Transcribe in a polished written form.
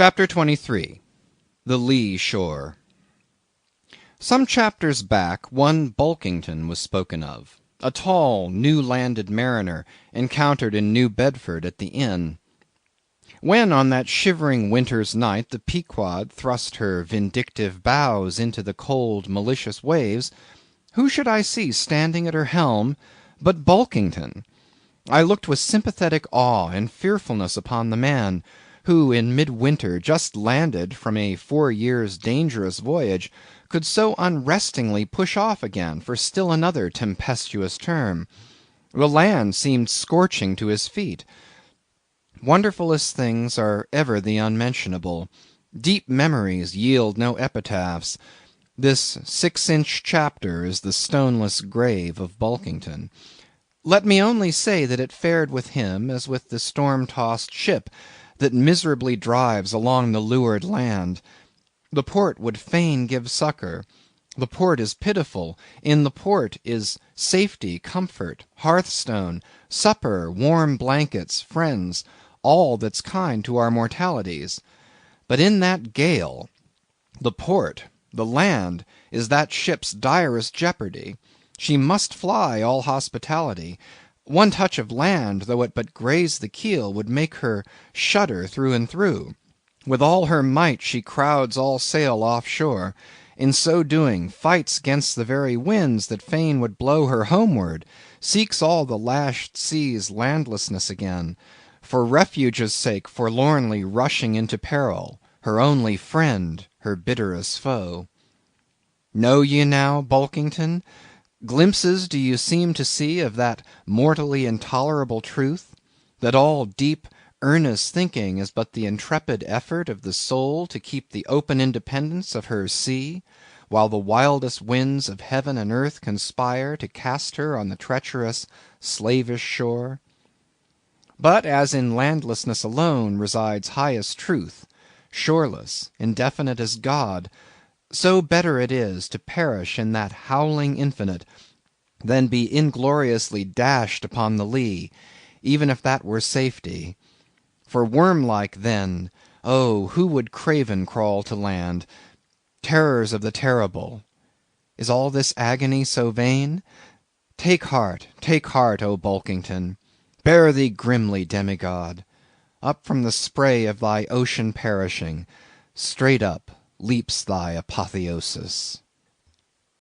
Chapter 23 The Lee Shore Some chapters back one Bulkington was spoken of, a tall, new-landed mariner encountered in New Bedford at the inn. When on that shivering winter's night the Pequod thrust her vindictive bows into the cold, malicious waves, who should I see standing at her helm but Bulkington? I looked with sympathetic awe and fearfulness upon the man, who in mid-winter, just landed from a 4 years' dangerous voyage, could so unrestingly push off again for still another tempestuous term. The land seemed scorching to his feet. Wonderfullest things are ever the unmentionable. Deep memories yield no epitaphs. This 6-inch chapter is the stoneless grave of Bulkington. Let me only say that it fared with him as with the storm-tossed ship that miserably drives along the leeward land. The port would fain give succour. The port is pitiful. In the port is safety, comfort, hearthstone, supper, warm blankets, friends, all that's kind to our mortalities. But in that gale, the port, the land, is that ship's direst jeopardy. She must fly all hospitality. One touch of land, though it but graze the keel, would make her shudder through and through. With all her might she crowds all sail off shore. In so doing, fights against the very winds that fain would blow her homeward, seeks all the lashed sea's landlessness again, for refuge's sake forlornly rushing into peril, her only friend, her bitterest foe. Know ye now, Bulkington? Glimpses do you seem to see of that mortally intolerable truth, that all deep, earnest thinking is but the intrepid effort of the soul to keep the open independence of her sea, while the wildest winds of heaven and earth conspire to cast her on the treacherous, slavish shore? But as in landlessness alone resides highest truth, shoreless, indefinite as God, so better it is to perish in that howling infinite, than be ingloriously dashed upon the lee, even if that were safety. For worm-like then, oh, who would craven crawl to land? Terrors of the terrible! Is all this agony so vain? Take heart, O Bulkington! Bear thee grimly, demigod! Up from the spray of thy ocean perishing, straight up leaps thy apotheosis.